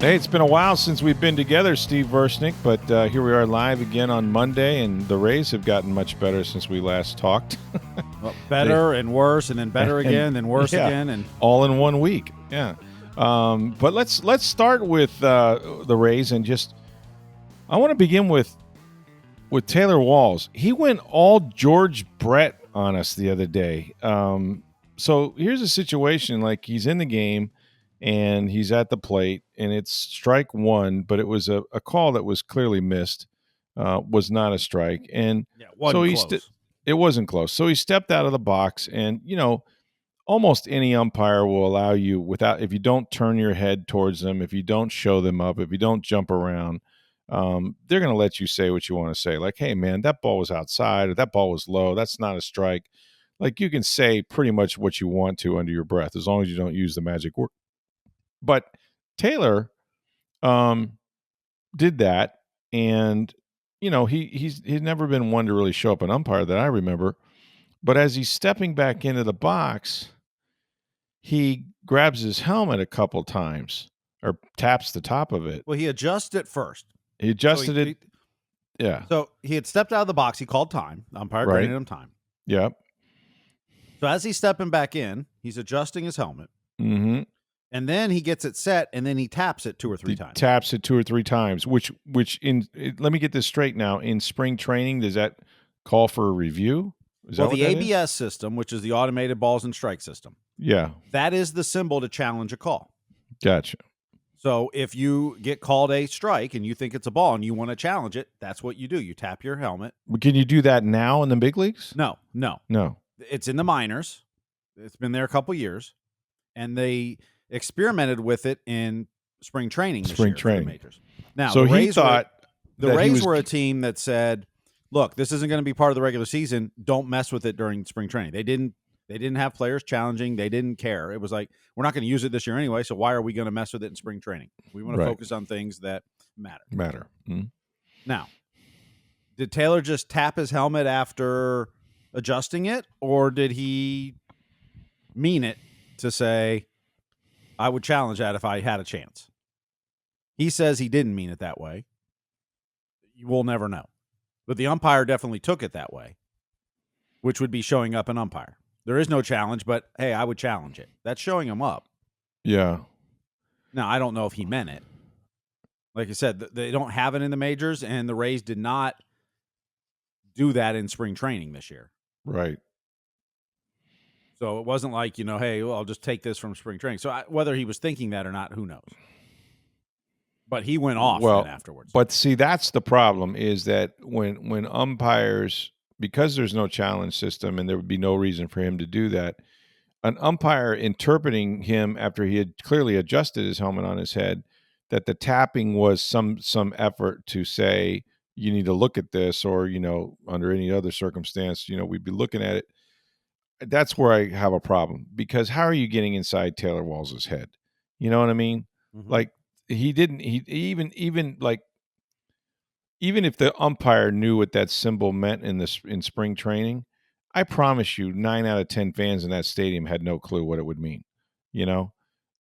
Hey, it's been a while since we've been together, Steve Versnick, but here we are live again on Monday, and the Rays have gotten much better since we last talked. Well, better and worse, and then better again, then worse again, and all in 1 week. Yeah, but let's start with the Rays, and just I want to begin with Taylor Walls. He went all George Brett on us the other day. So here's a situation: like, he's in the game and he's at the plate, and it's strike one, but it was a call that was clearly missed, was not a strike, and so it wasn't close. So he stepped out of the box, and almost any umpire will allow you, without, if you don't turn your head towards them, if you don't show them up, if you don't jump around, they're going to let you say what you want to say. Like, hey, man, that ball was outside, or that ball was low. That's not a strike. Like, you can say pretty much what you want to under your breath, as long as you don't use the magic word. But Taylor did that, and he's never been one to really show up an umpire that I remember. But as he's stepping back into the box, he grabs his helmet a couple times, or taps the top of it. Well, he adjusted it first. He adjusted it. Yeah. So he had stepped out of the box. He called time. The umpire granted him time. Yep. So as he's stepping back in, he's adjusting his helmet. Mm-hmm. And then he gets it set, and then he taps it two or three times. Taps it 2 or 3 times, which let me get this straight now. In spring training, does that call for a review? Well, the ABS system, which is the automated balls and strike system. Yeah. That is the symbol to challenge a call. Gotcha. So if you get called a strike and you think it's a ball and you want to challenge it, that's what you do. You tap your helmet. Can you do that now in the big leagues? No. It's in the minors. It's been there a couple years, and they experimented with it in spring training. For the majors. Now, so he thought the Rays were a team that said, "Look, this isn't going to be part of the regular season. Don't mess with it during spring training." They didn't have players challenging. They didn't care. It was like, we're not going to use it this year anyway, so why are we going to mess with it in spring training? We want to focus on things that matter. Mm-hmm. Now, did Taylor just tap his helmet after adjusting it, or did he mean it to say, I would challenge that if I had a chance? He says he didn't mean it that way. We'll never know. But the umpire definitely took it that way, which would be showing up an umpire. There is no challenge, but, hey, I would challenge it. That's showing him up. Yeah. Now, I don't know if he meant it. Like I said, they don't have it in the majors, and the Rays did not do that in spring training this year. Right. So it wasn't like, hey, well, I'll just take this from spring training. So whether he was thinking that or not, who knows? But he went off then afterwards. But see, that's the problem, is that when umpires, because there's no challenge system and there would be no reason for him to do that, an umpire interpreting him after he had clearly adjusted his helmet on his head, that the tapping was some effort to say, you need to look at this, or, under any other circumstance, we'd be looking at it. That's where I have a problem, because how are you getting inside Taylor Walls' head? You know what I mean? Mm-hmm. Like, even if the umpire knew what that symbol meant in spring training, I promise you 9 out of 10 fans in that stadium had no clue what it would mean,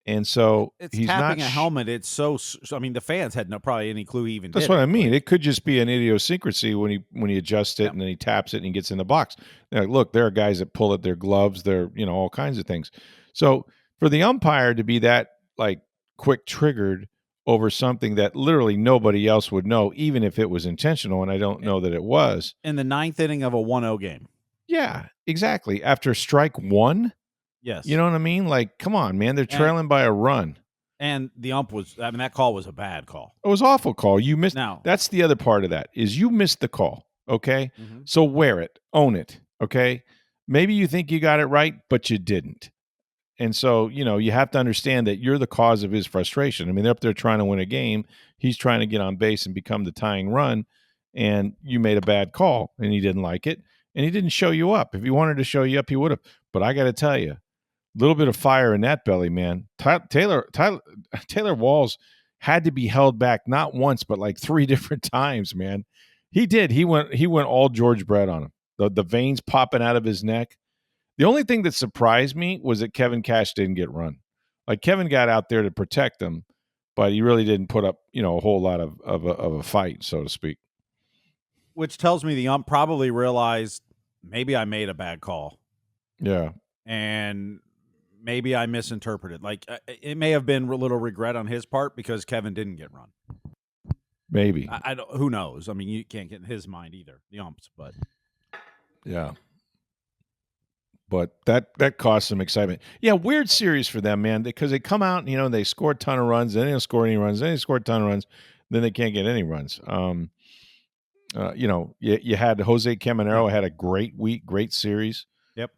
And so he's tapping a helmet. It's the fans had probably any clue he even did. That's what I mean. It could just be an idiosyncrasy when he adjusts it and then he taps it and he gets in the box. Look, there are guys that pull at their gloves. They're, all kinds of things. So for the umpire to be that, like, quick triggered over something that literally nobody else would know, even if it was intentional, and I don't know that it was. In the 9th inning of a 1-0 game. Yeah, exactly. After strike one? Yes. You know what I mean? Like, come on, man. They're trailing by a run. And the ump that call was a bad call. It was an awful call. You missed. Now, that's the other part of that, is you missed the call, okay? Mm-hmm. So wear it. Own it, okay? Maybe you think you got it right, but you didn't. And so, you have to understand that you're the cause of his frustration. I mean, they're up there trying to win a game. He's trying to get on base and become the tying run, and you made a bad call, and he didn't like it, and he didn't show you up. If he wanted to show you up, he would have. But I got to tell you, a little bit of fire in that belly, man. Taylor Walls had to be held back not once, but like 3 different times, man. He did. He went all George Brett on him. The veins popping out of his neck. The only thing that surprised me was that Kevin Cash didn't get run. Like, Kevin got out there to protect him, but he really didn't put up, a whole lot of a fight, so to speak. Which tells me the ump probably realized maybe I made a bad call. Yeah. And maybe I misinterpreted. Like, it may have been a little regret on his part because Kevin didn't get run. Maybe. I don't. Who knows? I mean, you can't get in his mind either, the umps. But yeah. But that caused some excitement. Yeah, weird series for them, man, because they come out and, they score a ton of runs, then they don't score any runs, then they score a ton of runs, then they can't get any runs. You had Jose Caminero had a great week, great series. Yep.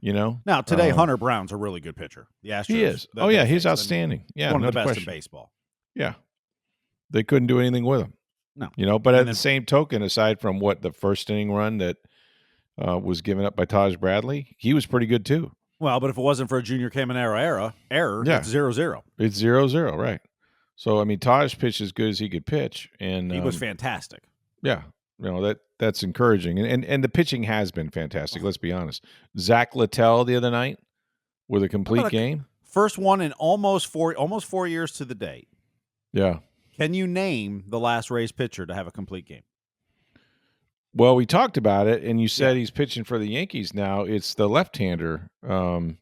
Now today Hunter Brown's a really good pitcher. The Astros. He is. He's outstanding. Yeah, one of the best in baseball. Yeah, they couldn't do anything with him. No. But at the same token, aside from the first inning run that was given up by Taj Bradley, he was pretty good too. Well, but if it wasn't for a Junior Caminero error, it's 0-0. It's 0-0, right? So Taj pitched as good as he could pitch, and he was fantastic. Yeah. That's encouraging, and the pitching has been fantastic. Let's be honest. Zack Littell the other night with a complete game, first one in almost 4 years to the date. Yeah. Can you name the last Rays pitcher to have a complete game? Well, we talked about it, and you said he's pitching for the Yankees now. It's the left-hander, Ryan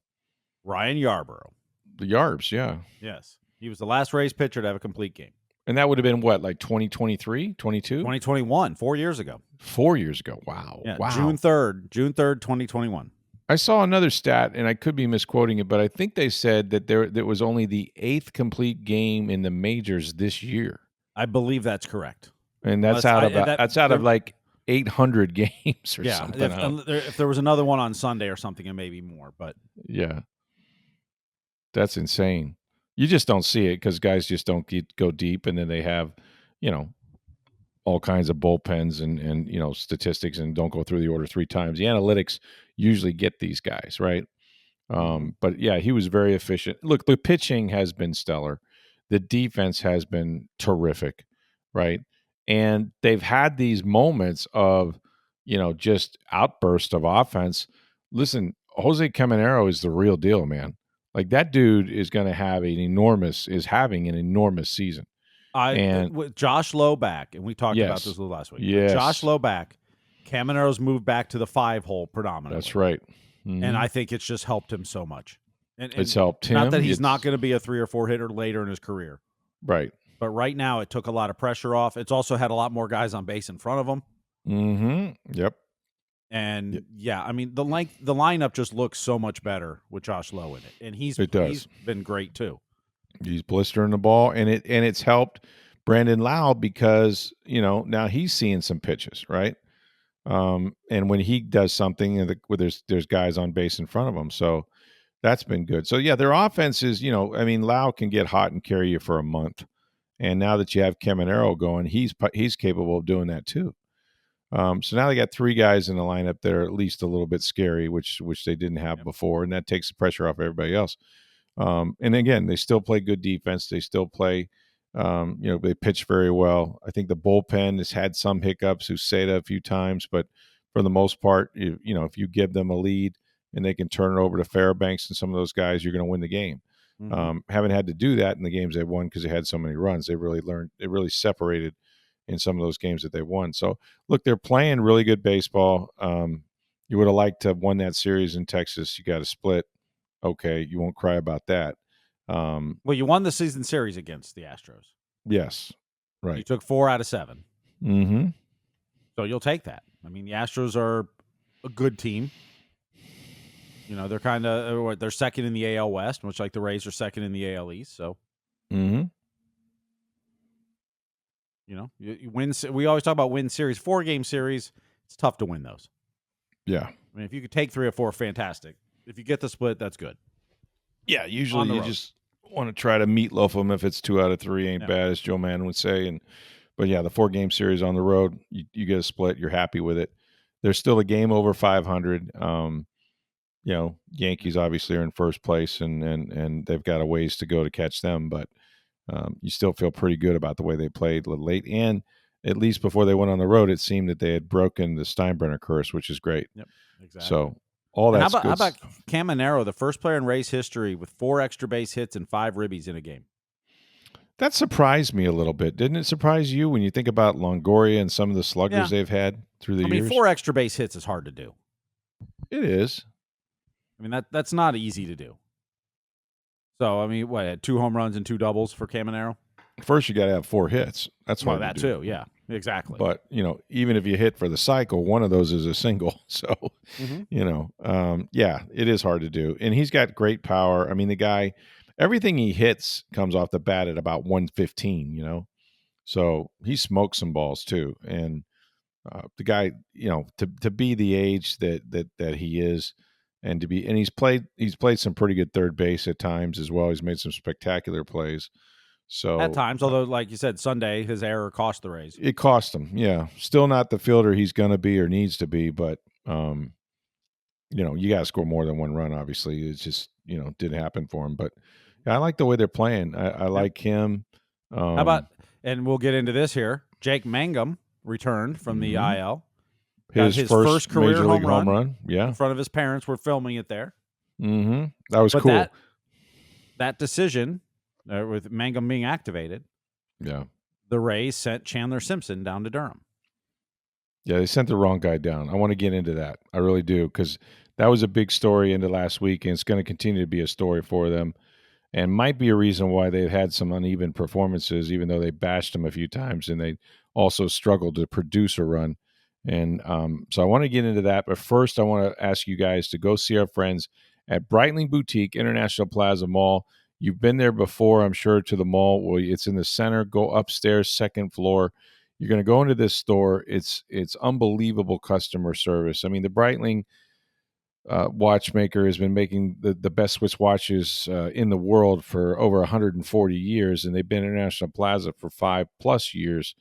Yarbrough. The Yarbs, yeah. Yes, he was the last Rays pitcher to have a complete game. And that would have been what, like 2023, 22? 2021, 4 years ago. 4 years ago. Wow. Yeah, wow. June 3rd, 2021. I saw another stat, and I could be misquoting it, but I think they said that there was only the 8th complete game in the majors this year. I believe that's correct. And that's out of like 800 games or something. If there was another one on Sunday or something, it may be more, but yeah. That's insane. You just don't see it because guys just don't go deep, and then they have, all kinds of bullpens and statistics, and don't go through the order 3 times. The analytics usually get these guys, right? But yeah, he was very efficient. Look, the pitching has been stellar. The defense has been terrific, right? And they've had these moments of, just outburst of offense. Listen, Jose Caminero is the real deal, man. Like, that dude is going to have having an enormous season. With Josh Lowe back, and we talked about this a little last week. Yes. Josh Lowe back, Caminero's moved back to the 5-hole predominantly. That's right. Mm-hmm. And I think it's just helped him so much. And it's helped him. Not that he's not going to be a 3 or 4 hitter later in his career. Right. But right now, it took a lot of pressure off. It's also had a lot more guys on base in front of him. Mm-hmm. Yep. And I mean, the lineup just looks so much better with Josh Lowe in it, and he's been great too. He's blistering the ball, and it's helped Brandon Lau because now he's seeing some pitches, right? And when he does something, there's guys on base in front of him, so that's been good. So yeah, their offense is Lau can get hot and carry you for a month, and now that you have Caminero going, he's capable of doing that too. So now they got 3 guys in the lineup that are at least a little bit scary, which they didn't have before, and that takes the pressure off everybody else. And again, they still play good defense. They still play, they pitch very well. I think the bullpen has had some hiccups, Uceda a few times, but for the most part, if you give them a lead and they can turn it over to Fairbanks and some of those guys, you're going to win the game. Mm-hmm. Haven't had to do that in the games they've won because they had so many runs. They really separated in some of those games that they won. So look, they're playing really good baseball. You would have liked to have won that series in Texas. You got a split. Okay. You won't cry about that. Well, you won the season series against the Astros. Yes. Right. You took 4 out of 7. Mm-hmm. So you'll take that. I mean, the Astros are a good team. They're kind of, they're second in the AL West, much like the Rays are second in the AL East. So, mm-hmm. You win. We always talk about win series, 4-game series. It's tough to win those. Yeah. I mean, if you could take 3 or 4, fantastic. If you get the split, that's good. Yeah. Usually you just want to try to meatloaf them. If it's 2 out of 3, ain't bad, as Joe Mann would say. But yeah, the 4-game series on the road, you get a split. You're happy with it. There's still a game over 500. Yankees obviously are in first place, and they've got a ways to go to catch them, but. You still feel pretty good about the way they played a little late. And at least before they went on the road, it seemed that they had broken the Steinbrenner curse, which is great. Yep, exactly. So all that's good. How about Caminero, the first player in Rays history with 4 extra base hits and 5 ribbies in a game? That surprised me a little bit. Didn't it surprise you when you think about Longoria and some of the sluggers they've had through the years? 4 extra base hits is hard to do. It is. I mean, that's not easy to do. So, I mean, what, 2 home runs and 2 doubles for Caminero? First, you got to have 4 hits. That's hard that to do. too. Yeah, exactly. But, even if you hit for the cycle, one of those is a single. So, yeah, it is hard to do. And he's got great power. I mean, the guy, everything he hits comes off the bat at about 115, So he smokes some balls too. And the guy, to be the age that he is, and he's played some pretty good third base at times as well. He's made some spectacular plays. So at times, although like you said, Sunday his error cost the Rays. It cost him, yeah. Still not the fielder he's going to be or needs to be, but you got to score more than 1 run. Obviously, it's just didn't happen for him. But I like the way they're playing. I like him. How about, and we'll get into this here, Jake Mangum returned from the IL. His first career Major League home run. Yeah. In front of his parents. We're filming it there. Mm-hmm. That was cool. That decision, with Mangum being activated, the Rays sent Chandler Simpson down to Durham. Yeah, they sent the wrong guy down. I want to get into that. I really do, because that was a big story into last week, and it's going to continue to be a story for them, and might be a reason why they've had some uneven performances, even though they bashed them a few times, and they also struggled to produce a run. And so I want to get into that. But first, I want to ask you guys to go see our friends at Breitling Boutique, International Plaza Mall. You've been there before, I'm sure, to the mall. Well, it's in the center. Go upstairs, 2nd floor. You're going to go into this store. It's unbelievable customer service. I mean, the Breitling watchmaker has been making the best Swiss watches in the world for over 140 years, and they've been in International Plaza for 5+ years.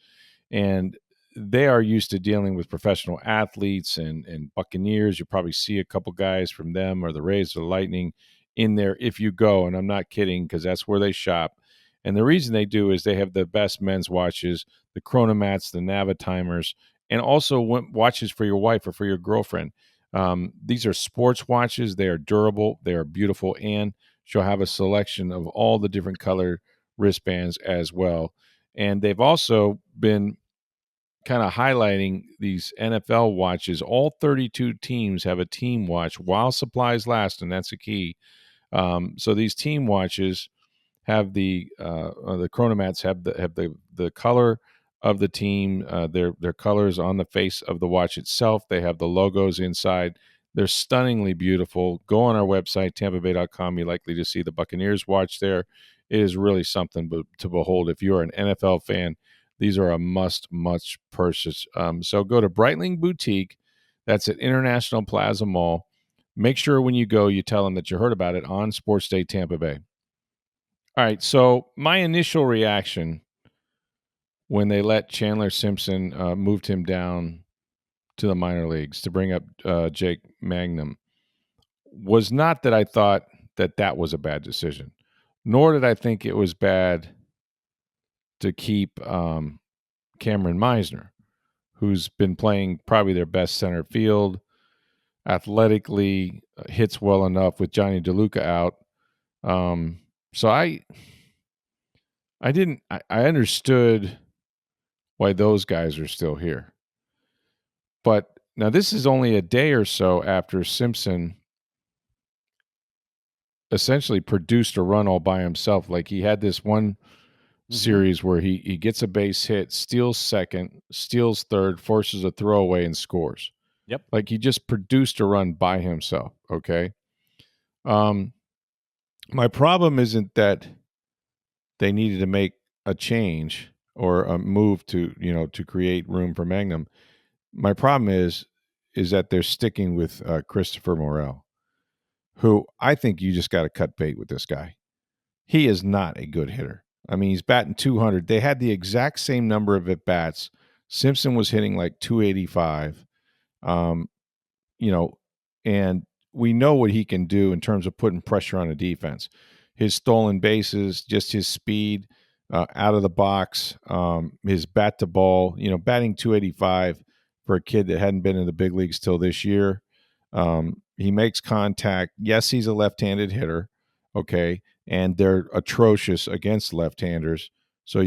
And they are used to dealing with professional athletes and Buccaneers. You probably see a couple guys from them or the Rays or the Lightning in there if you go. And I'm not kidding, because that's where they shop. And the reason they do is they have the best men's watches, the chronomats, the Navatimers, and also watches for your wife or for your girlfriend. These are sports watches. They are durable. They are beautiful. And she'll have a selection of all the different color wristbands as well. And they've also been kind of highlighting these NFL watches. All 32 teams have a team watch while supplies last, and that's the key. So these team watches have the chronomats have the color of the team, their colors on the face of the watch itself. They have the logos inside. They're stunningly beautiful. Go on our website, tampabay.com. You're likely to see the Buccaneers watch there. It is really something to behold. If you're an NFL fan, these are a must purchase. So go to Breitling Boutique. That's at International Plaza Mall. Make sure when you go, you tell them that you heard about it on Sports Day Tampa Bay. All right, so my initial reaction when they let Chandler Simpson moved him down to the minor leagues to bring up Jake Mangum was not that I thought that was a bad decision, nor did I think it was bad to keep Cameron Meisner, who's been playing probably their best center field, athletically hits well enough with Johnny DeLuca out. So I understood why those guys are still here. But now this is only a day or so after Simpson essentially produced a run all by himself. Like, he had this one series where he gets a base hit, steals second, steals third, forces a throwaway, and scores. Yep. Like, he just produced a run by himself, okay? My problem isn't that they needed to make a change or a move to create room for Mangum. My problem is that they're sticking with Christopher Morel, who I think you just got to cut bait with this guy. He is not a good hitter. I mean, he's batting 200. They had the exact same number of at-bats. Simpson was hitting like 285. And we know what he can do in terms of putting pressure on a defense. His stolen bases, just his speed out of the box, his bat to ball, batting 285 for a kid that hadn't been in the big leagues till this year. He makes contact. Yes, he's a left-handed hitter, okay, and they're atrocious against left-handers, So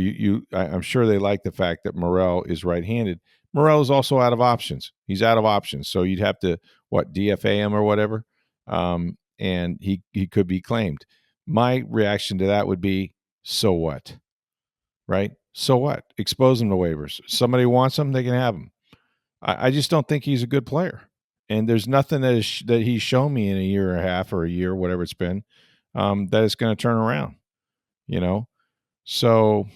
I'm sure they like the fact that Morel is right-handed. Morel is also out of options. He's out of options, so you'd have to DFA him or whatever, and he could be claimed. My reaction to that would be, so what, right? So what? Expose him to waivers. Somebody wants him, they can have him. I just don't think he's a good player, and there's nothing that he's shown me in a year and a half or a year, whatever it's been, that is going to turn around. So.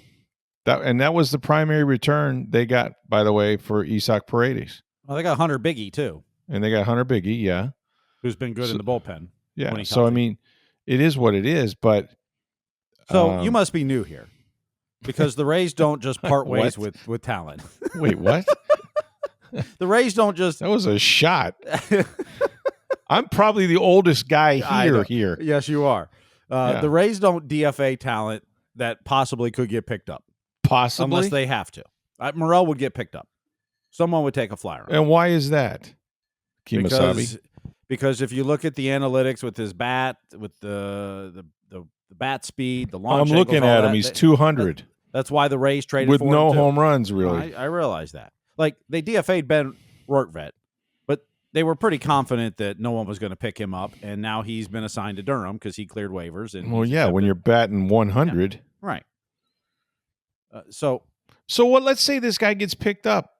That was the primary return they got, by the way, for Isaac Paredes. Well, they got Hunter Biggie too, and they got Hunter Biggie, yeah, who's been good in the bullpen. Yeah, so I mean, it is what it is, but so you must be new here, because the Rays don't just part ways with talent. Wait, what? The Rays don't just. That was a shot. I'm probably the oldest guy here. Yes, you are. The Rays don't DFA talent that possibly could get picked up. Possibly? Unless they have to. Morel would get picked up. Someone would take a flyer on him. And why is that, Kemosabe? Because if you look at the analytics with his bat, with the bat speed, the launch I'm looking at him. He's 200. That's why the Rays traded with for him no home runs, really. I realize that. Like, they DFA'd Ben Rortvedt, but they were pretty confident that no one was going to pick him up, and now he's been assigned to Durham because he cleared waivers. And when you're batting 100. Yeah, right. So what? Let's say this guy gets picked up.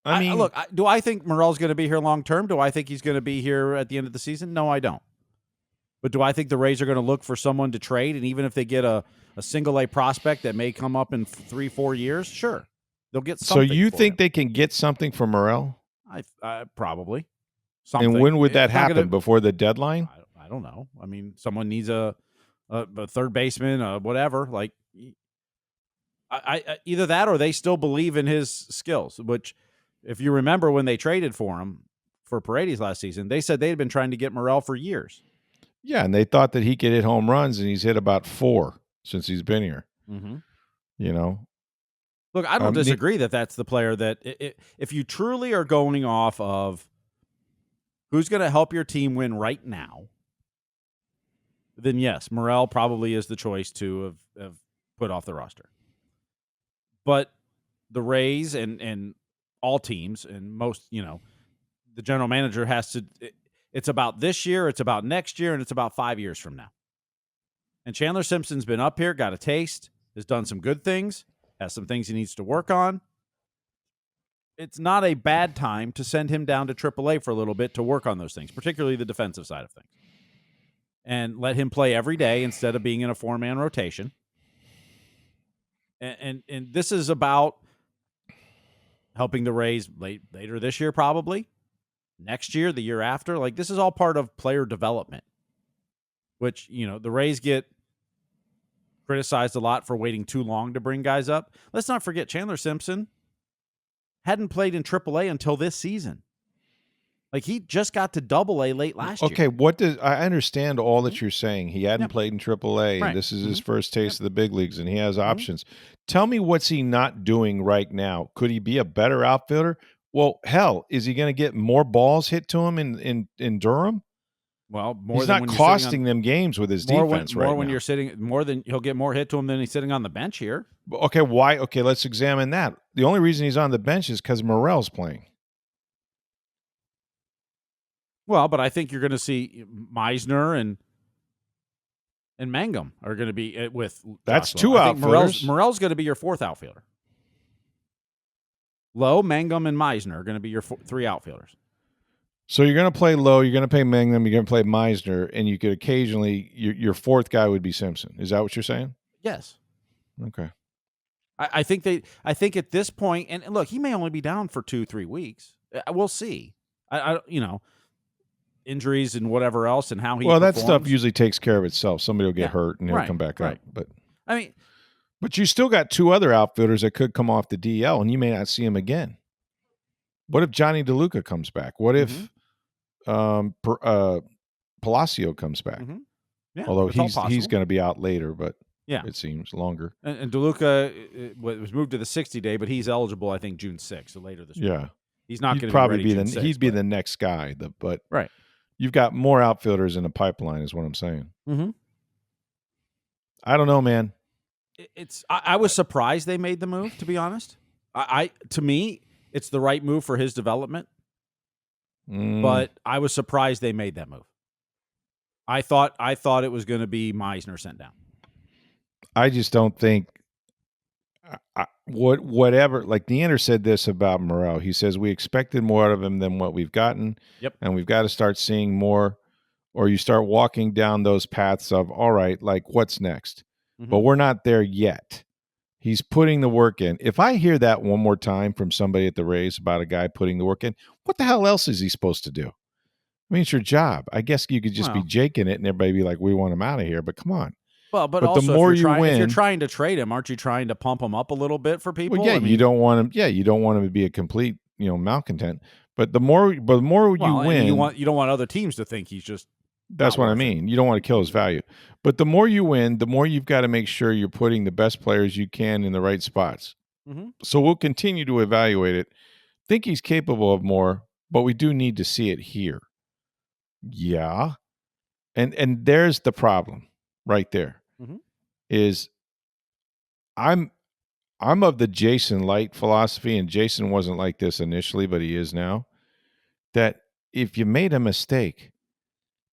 I mean, look, do I think Morel's going to be here long term? Do I think he's going to be here at the end of the season? No, I don't. But do I think the Rays are going to look for someone to trade? And even if they get a single A prospect that may come up in 3-4 years, sure, they'll get something. So you think they can get something from Morel? I probably. Something. And when would that happen? Before the deadline? I don't know. I mean, someone needs a third baseman, whatever. Like, I either that or they still believe in his skills, which, if you remember when they traded for him for Paredes last season, they said they had been trying to get Morel for years. Yeah, and they thought that he could hit home runs, and he's hit about 4 since he's been here. Mm-hmm. Look, I don't disagree that that's the player that if you truly are going off of who's going to help your team win right now, then yes, Morel probably is the choice to have put off the roster. But the Rays and all teams and most, the general manager has to it's about this year, it's about next year, and it's about 5 years from now. And Chandler Simpson's been up here, got a taste, has done some good things, has some things he needs to work on. It's not a bad time to send him down to AAA for a little bit to work on those things, particularly the defensive side of things. And let him play every day instead of being in a 4-man rotation. And this is about helping the Rays later this year, probably. Next year, the year after. Like, this is all part of player development, which, the Rays get criticized a lot for waiting too long to bring guys up. Let's not forget Chandler Simpson hadn't played in AAA until this season. Like, he just got to AA late last year. Okay, I understand all that you're saying. He hadn't played in AAA, and this is his first taste of the big leagues, and he has options. Tell me, what's he not doing right now? Could he be a better outfielder? Well, hell, is he going to get more balls hit to him in Durham? Well, he's not costing them games with his defense right now. More than he'll get more hit to him than he's sitting on the bench here. Okay, why? Okay, let's examine that. The only reason he's on the bench is because Morel's playing. Well, but I think you're going to see Meisner and Mangum are going to be with. That's two outfielders. Morel's going to be your 4th outfielder. Lowe, Mangum, and Meisner are going to be your 3 outfielders. So you're going to play Lowe, you're going to play Mangum, you're going to play Meisner, and you could occasionally your 4th guy would be Simpson. Is that what you're saying? Yes. Okay. I think at this point, and look, he may only be down for 2-3 weeks. We'll see. Injuries and whatever else, and how he. Well, performs. That stuff usually takes care of itself. Somebody will get hurt and he'll come back up. But but you still got 2 other outfielders that could come off the DL, and you may not see him again. What if Johnny DeLuca comes back? What if Palacio comes back? Mm-hmm. Yeah, although he's going to be out later, but it seems longer. And DeLuca was moved to the 60-day, but he's eligible, I think, June 6th, so later this week. Yeah, he's not going to be ready. He'd be the next guy. But right. You've got more outfielders in the pipeline, is what I'm saying. Mm-hmm. I don't know, man. I was surprised they made the move, to be honest. To me, it's the right move for his development, but I was surprised they made that move. I thought it was going to be Meisner sent down. I just don't think whatever. Like Neander said this about Morrell. He says we expected more out of him than what we've gotten. Yep. And we've got to start seeing more, or you start walking down those paths of, all right, like what's next? But we're not there yet. He's putting the work in. If I hear that one more time from somebody at the Rays about a guy putting the work in, what the hell else is he supposed to do? I mean, it's your job. I guess you could just be jaking it and everybody be like, we want him out of here, but come on. Well, but also, the more if you're trying to trade him, aren't you trying to pump him up a little bit for people? Well, yeah, you don't want him. Yeah, you don't want him to be a complete, malcontent. But the more you win, you don't want other teams to think he's just. That's what I mean. You don't want to kill his value. But the more you win, the more you've got to make sure you're putting the best players you can in the right spots. So we'll continue to evaluate it. Think he's capable of more, but we do need to see it here. Yeah. And there's the problem right there. Is I'm of the Jason Light philosophy, and Jason wasn't like this initially, but he is now, that if you made a mistake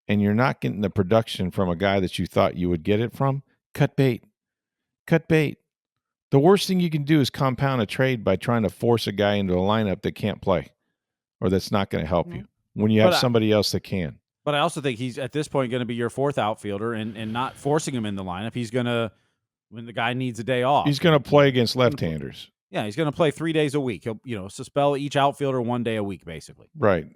and you're not getting the production from a guy that you thought you would get it from, cut bait. Cut bait. The worst thing you can do is compound a trade by trying to force a guy into a lineup that can't play or that's not going to help you when you have somebody else that can. But I also think he's, at this point, going to be your fourth outfielder, and not forcing him in the lineup. He's going to, when the guy needs a day off. He's going to play against left-handers. Yeah, he's going to play 3 days a week. He'll, spell each outfielder 1 day a week, basically. Right.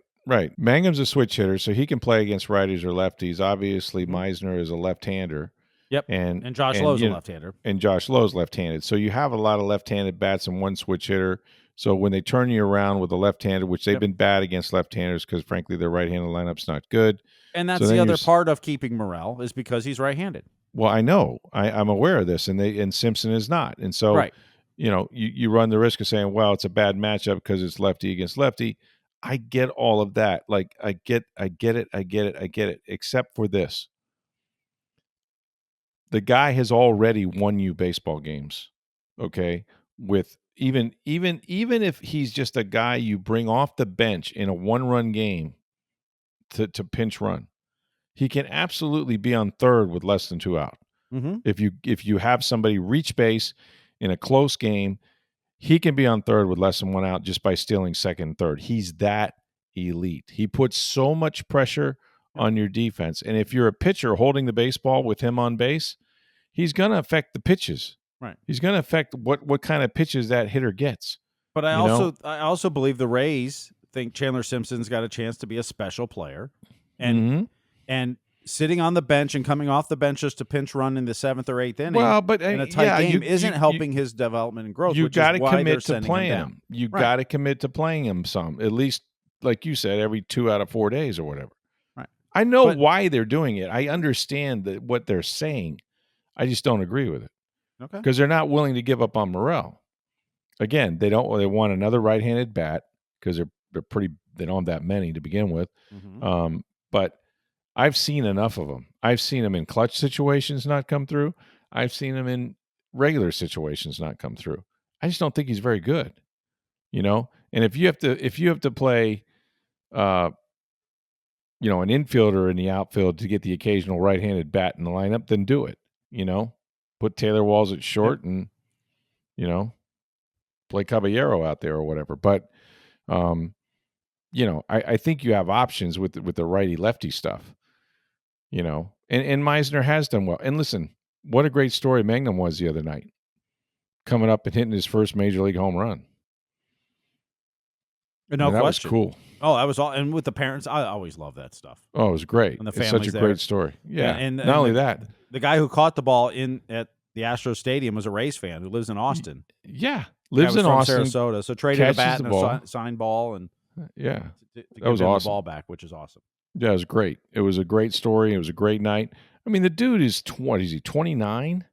Mangum's a switch hitter, so he can play against righties or lefties. Obviously, Meisner is a left-hander. Yep. And Josh Lowe's a left-hander. And Josh Lowe's left-handed. So you have a lot of left-handed bats and one switch hitter. So when they turn you around with a left-hander, which they've been bad against left-handers because, frankly, their right-handed lineup's not good. And that's the other part of keeping Morrell is because he's right-handed. Well, I know. I'm aware of this, and Simpson is not. And so, you run the risk of saying, well, it's a bad matchup because it's lefty against lefty. I get all of that. Like, I get it, except for this. The guy has already won you baseball games, okay? With even if he's just a guy you bring off the bench in a one-run game to pinch run, he can absolutely be on third with less than 2 out. If you have somebody reach base in a close game, he can be on third with less than 1 out just by stealing second and third. He's that elite. He puts so much pressure on your defense. And if you're a pitcher holding the baseball with him on base, he's going to affect the pitches. Right. He's going to affect what kind of pitches that hitter gets. But I also believe the Rays think Chandler Simpson's got a chance to be a special player. And sitting on the bench and coming off the bench just to pinch run in the 7th or 8th inning in a tight game isn't helping his development and growth. You got to commit to playing him. You got to commit to playing him some, at least, like you said, every 2 out of 4 days or whatever. Right. I know why they're doing it. I understand what they're saying. I just don't agree with it. Okay. Because they're not willing to give up on Morrell. Again, they want another right-handed bat because they don't have that many to begin with. But I've seen enough of them. I've seen them in clutch situations not come through. I've seen them in regular situations not come through. I just don't think he's very good. And if you have to play an infielder in the outfield to get the occasional right-handed bat in the lineup, then do it. Put Taylor Walls at short and play Caballero out there or whatever. But I think you have options with the righty lefty stuff. And Meisner has done well. And listen, what a great story Mangum was the other night, coming up and hitting his first major league home run. No question. That was cool. Oh, that was all. And with the parents, I always love that stuff. Oh, it was great. And the it's such a great story. Yeah. And not only that, the guy who caught the ball at the Astros Stadium was a Rays fan who lives in Austin. Yeah, lives in Austin, Sarasota. So traded a bat and a signed ball, and to that was awesome. The ball back, which is awesome. Yeah, it was great. It was a great story. It was a great night. I mean, the dude is 29?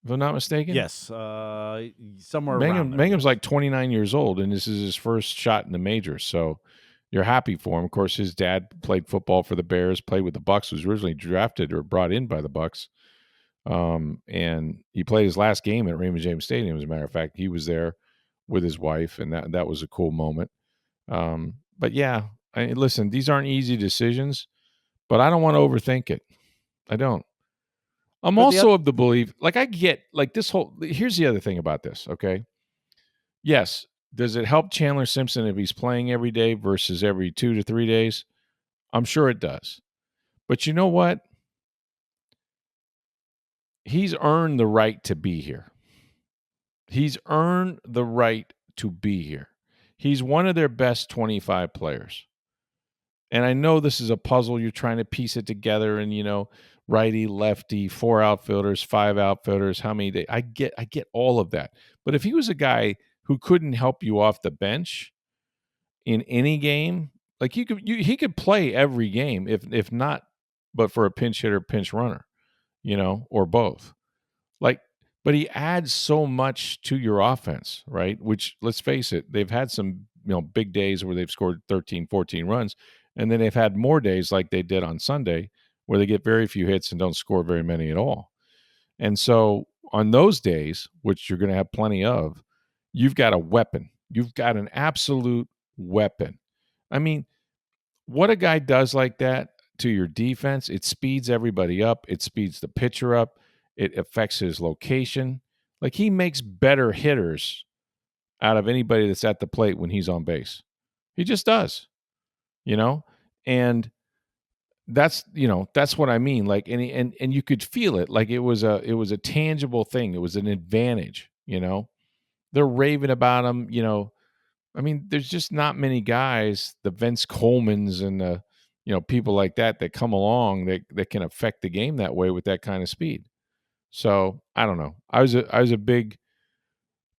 If I'm not mistaken. Yes, somewhere around there. Mangum's like 29 years old, and this is his first shot in the majors. So you're happy for him. Of course, his dad played football for the Bears, played with the Bucks, was originally drafted or brought in by the Bucks. And he played his last game at Raymond James Stadium. As a matter of fact, he was there with his wife, and that was a cool moment. But yeah, listen, these aren't easy decisions, but I don't want to overthink it. I don't. I'm But also of the belief, like I get, like this whole. Here's the other thing about this. Okay, yes, does it help Chandler Simpson if he's playing every day versus every 2 to 3 days? I'm sure it does. But you know what? He's earned the right to be here. He's earned the right to be here. He's one of their best 25 players. And I know this is a puzzle. You're trying to piece it together, and righty, lefty, 4 outfielders, 5 outfielders, how many days? I get all of that. But if he was a guy who couldn't help you off the bench in any game, like he could play every game if not, but for a pinch hitter, pinch runner, or both. Like, but he adds so much to your offense, right? Which, let's face it, they've had some, big days where they've scored 13, 14 runs. And then they've had more days like they did on Sunday where they get very few hits and don't score very many at all. And so on those days, which you're going to have plenty of, you've got a weapon. You've got an absolute weapon. I mean, what a guy does like that to your defense, it speeds everybody up. It speeds the pitcher up. It affects his location. Like, he makes better hitters out of anybody that's at the plate when he's on base. He just does, and that's what I mean. Like, and you could feel it. Like, it was a tangible thing. It was an advantage. They're raving about him. I mean, there's just not many guys, the Vince Colemans and the people like that come along that can affect the game that way with that kind of speed. So I don't know. I was a big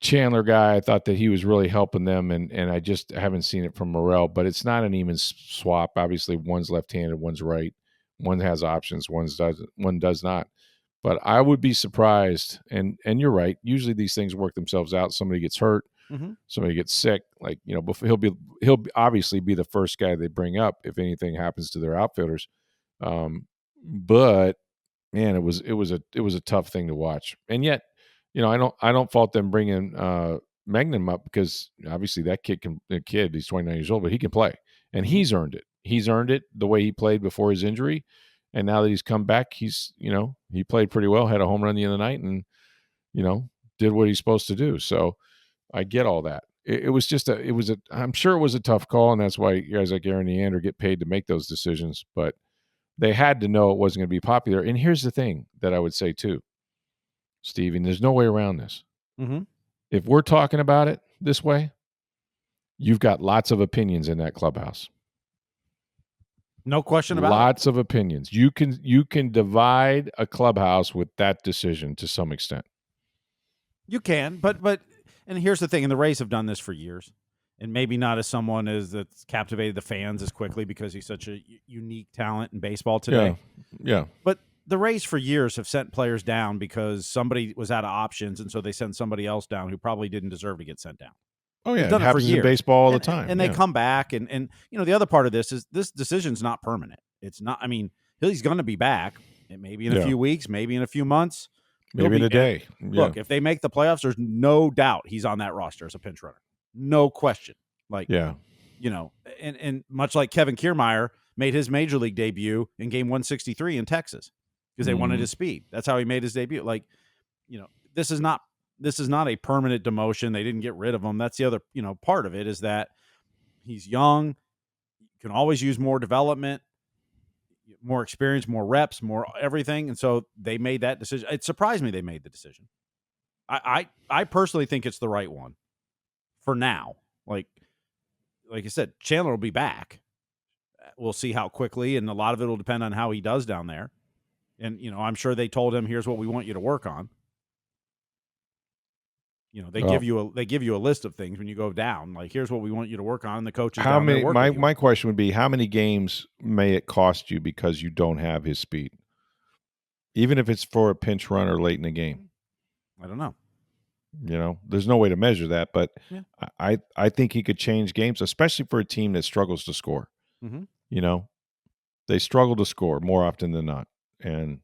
Chandler guy. I thought that he was really helping them, and I just haven't seen it from Morel. But it's not an even swap. Obviously, one's left-handed, one's right. One has options, one does not. But I would be surprised, and you're right. Usually these things work themselves out. Somebody gets hurt, somebody gets sick. Like, he'll obviously be the first guy they bring up if anything happens to their outfielders. But man, it was a tough thing to watch. And yet, I don't fault them bringing Mangum up, because obviously that kid, he's 29 years old, but he can play, and he's earned it. He's earned it the way he played before his injury, and now that he's come back, he's he played pretty well, had a home run the other night, and did what he's supposed to do. So I get all that. It was just I'm sure it was a tough call, and that's why guys like Aaron Neander get paid to make those decisions. But they had to know it wasn't going to be popular. And here's the thing that I would say too, Steve, and there's no way around this. If we're talking about it this way, you've got lots of opinions in that clubhouse. No question about lots of opinions. You can divide a clubhouse with that decision to some extent. You can, but and here's the thing, and the Rays have done this for years, and maybe not as someone that's captivated the fans as quickly because he's such a unique talent in baseball today. Yeah. But the Rays for years have sent players down because somebody was out of options, and so they sent somebody else down who probably didn't deserve to get sent down. Oh, yeah. It happens in baseball all the time. And they come back, and the other part of this is this decision's not permanent. It's not, I mean, he's going to be back, maybe in a few weeks, maybe in a few months. Maybe in a day. Look, if they make the playoffs, there's no doubt he's on that roster as a pinch runner. No question. And much like Kevin Kiermaier made his major league debut in game 163 in Texas because they wanted his speed. That's how he made his debut. This is not a permanent demotion. They didn't get rid of him. That's the other, part of it is that he's young, can always use more development, more experience, more reps, more everything. And so they made that decision. It surprised me they made the decision. I personally think it's the right one for now. Like I said, Chandler will be back. We'll see how quickly, and a lot of it will depend on how he does down there. And, I'm sure they told him, here's what we want you to work on. They give you a list of things when you go down. Like, here's what we want you to work on. And the coaches. How many? My question would be, how many games may it cost you because you don't have his speed, even if it's for a pinch runner late in the game? I don't know. There's no way to measure that, but yeah. I think he could change games, especially for a team that struggles to score. They struggle to score more often than not, and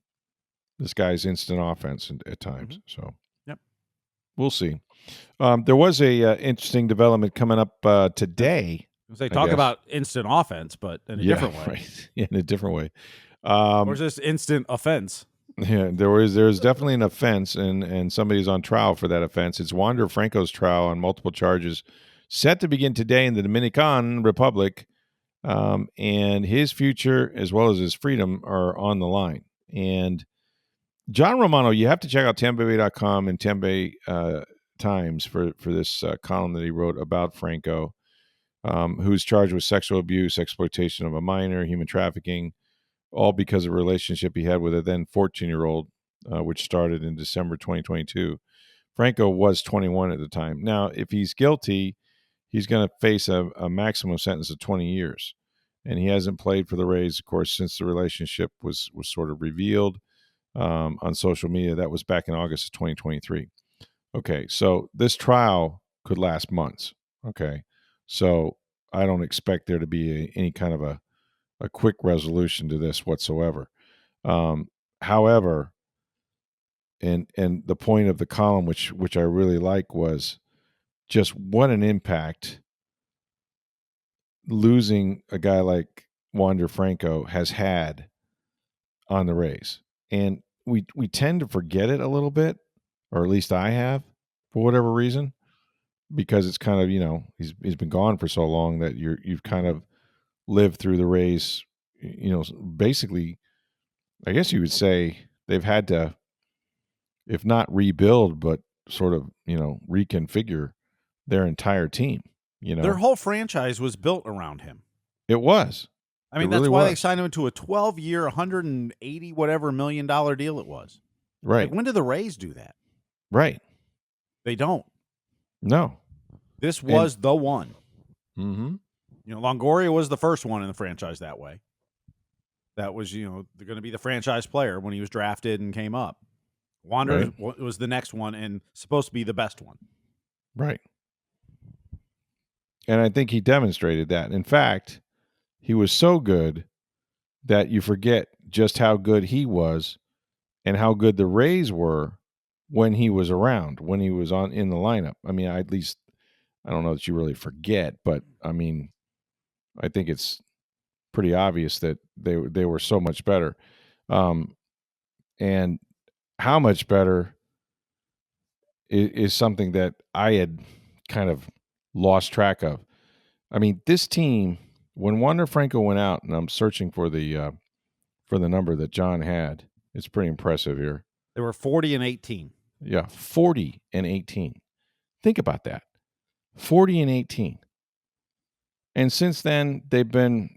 This guy's instant offense at times. So Yep. we'll see. There was a interesting development coming up today. They talk about instant offense, but in a different way. Right. In a different way. Or is this instant offense? Yeah, there's definitely an offense, and somebody's on trial for that offense. It's Wander Franco's trial on multiple charges set to begin today in the Dominican Republic, and his future as well as his freedom are on the line. And John Romano, you have to check out TampaBay.com and Tampa Times for this column that he wrote about Franco, who's charged with sexual abuse, exploitation of a minor, human trafficking, all because of a relationship he had with a then 14-year-old, which started in December 2022. Franco was 21 at the time. Now, if he's guilty, he's going to face a maximum sentence of 20 years. And he hasn't played for the Rays, of course, since the relationship was sort of revealed on social media. That was back in August of 2023. Okay, so this trial could last months. Okay, so I don't expect there to be any kind of a quick resolution to this whatsoever. However, and the point of the column, which I really like, was just what an impact losing a guy like Wander Franco has had on the Rays. And we tend to forget it a little bit, or at least I have, for whatever reason, because it's kind of, he's been gone for so long that you've kind of lived through the Rays, basically. I guess you would say they've had to, if not rebuild, but sort of, reconfigure their entire team. Their whole franchise was built around him. It was. I mean, that's why they signed him to a 12-year, $180 whatever $million deal it was. Right. Like, when do the Rays do that? Right. They don't. No. This was the one. Mm-hmm. Longoria was the first one in the franchise that way. That was, going to be the franchise player when he was drafted and came up. Wander was the next one and supposed to be the best one. Right. And I think he demonstrated that. In fact, he was so good that you forget just how good he was and how good the Rays were when he was around, when he was in the lineup. I mean, I don't know that you really forget, but I mean, I think it's pretty obvious that they were so much better. And how much better is something that I had kind of lost track of. I mean, this team, when Wander Franco went out, and I'm searching for the number that John had, it's pretty impressive here. They were 40-18. Yeah, 40-18. Think about that. 40-18. And since then, they've been,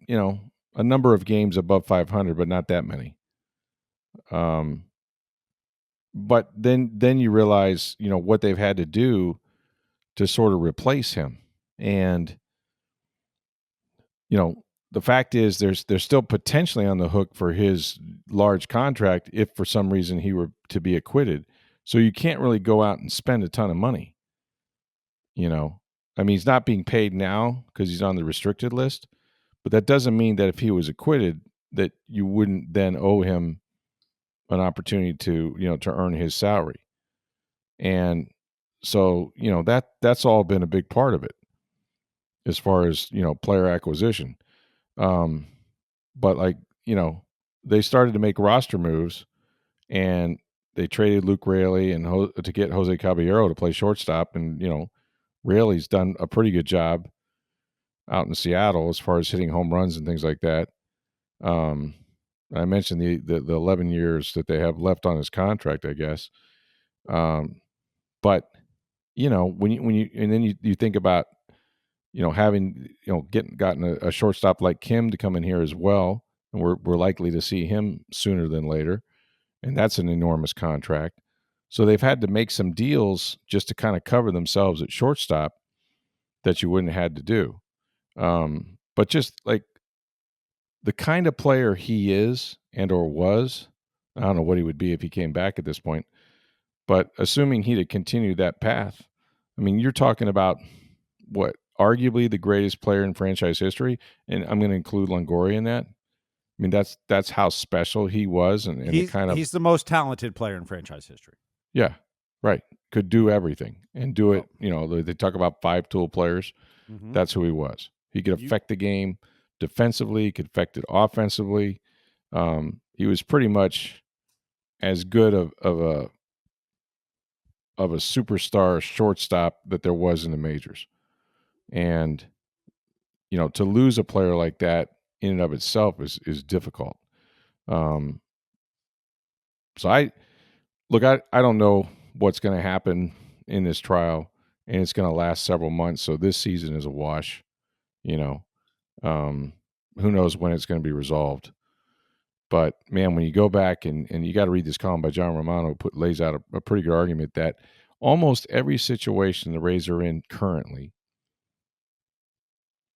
a number of games above 500, but not that many. But then you realize, what they've had to do to sort of replace him. And, the fact is they're still potentially on the hook for his large contract if for some reason he were to be acquitted. So you can't really go out and spend a ton of money. I mean, he's not being paid now because he's on the restricted list, but that doesn't mean that if he was acquitted that you wouldn't then owe him an opportunity to, to earn his salary. And so, that's all been a big part of it as far as, player acquisition. But they started to make roster moves and they traded Luke Raley and to get Jose Caballero to play shortstop. And, Raley's done a pretty good job out in Seattle as far as hitting home runs and things like that. I mentioned the 11 years that they have left on his contract, I guess. But when you think about, having, gotten a shortstop like Kim to come in here as well, and we're likely to see him sooner than later, and that's an enormous contract. So they've had to make some deals just to kind of cover themselves at shortstop that you wouldn't have had to do. But just like the kind of player he is and or was, I don't know what he would be if he came back at this point, but assuming he'd have continued that path, I mean, you're talking about what, arguably the greatest player in franchise history, and I'm going to include Longoria in that. I mean, that's how special he was, and he's the most talented player in franchise history. Yeah, right. Could do everything and do it. You know, they talk about 5-tool players. Mm-hmm. That's who he was. He could affect the game defensively. He could affect it offensively. He was pretty much as good of a superstar shortstop that there was in the majors. And you know, to lose a player like that in and of itself is difficult. So I don't know what's going to happen in this trial, and it's going to last several months. So this season is a wash. You know, who knows when it's going to be resolved. But man, when you go back and you got to read this column by John Romano, lays out a pretty good argument that almost every situation the Rays are in currently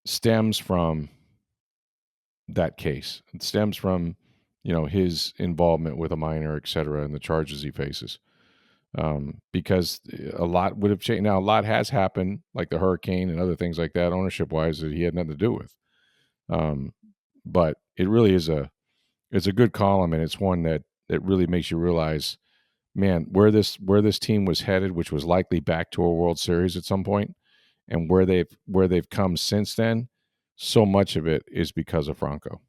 stems from that case. It stems from, you know, his involvement with a minor, et cetera, and the charges he faces. Because a lot would have changed. Now, a lot has happened, like the hurricane and other things like that, ownership-wise, that he had nothing to do with. But it really is it's a good column, and it's one that really makes you realize, man, where this team was headed, which was likely back to a World Series at some point, and where they've come since then. So much of it is because of Franco.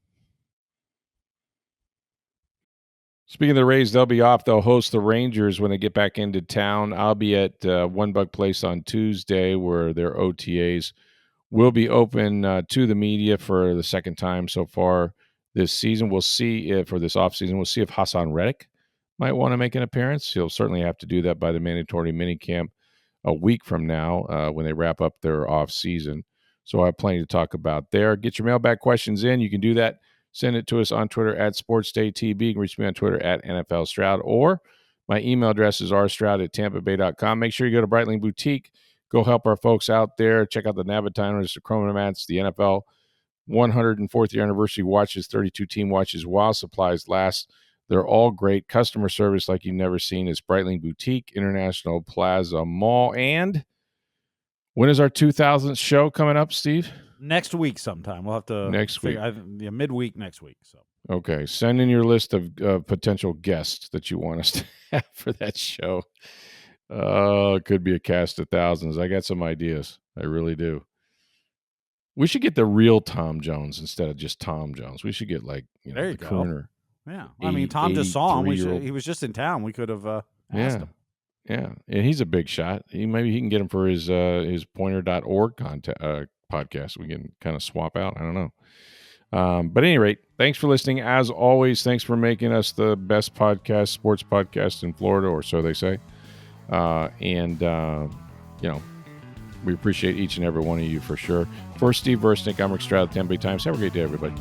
Speaking of the Rays, they'll be off. They'll host the Rangers when they get back into town. I'll be at One Bug Place on Tuesday, where their OTAs will be open to the media for the second time so far this season. We'll see if, for this offseason, we'll see if Hassan Reddick might want to make an appearance. He'll certainly have to do that by the mandatory minicamp a week from now when they wrap up their off season. So I have plenty to talk about there. Get your mailbag questions in. You can do that. Send it to us on Twitter at SportsDayTB. You can reach me on Twitter at NFL Stroud, or my email address is rstroud@tampabay.com. Make sure you go to Breitling Boutique. Go help our folks out there. Check out the Navitiners, the Chromomats, the NFL 104th year anniversary watches, 32 team watches while supplies last. They're all great. Customer service like you've never seen. It's Breitling Boutique, International Plaza Mall. And when is our 2000th show coming up, Steve? Next week sometime. We'll have to midweek next week. So okay, send in your list of potential guests that you want us to have for that show. It could be a cast of thousands. I got some ideas. I really do. We should get the real Tom Jones instead of just Tom Jones. We should get like there you the go. Crooner. Yeah, I mean Tom just saw him. He was just in town. We could have asked him. Yeah, and he's a big shot. Maybe he can get him for his pointer.org podcast. We can kind of swap out. I don't know. But at any rate, thanks for listening. As always, thanks for making us the best sports podcast in Florida, or so they say. We appreciate each and every one of you for sure. For Steve Versnick, I'm Rick Stroud, Tampa Bay Times. Have a great day, everybody.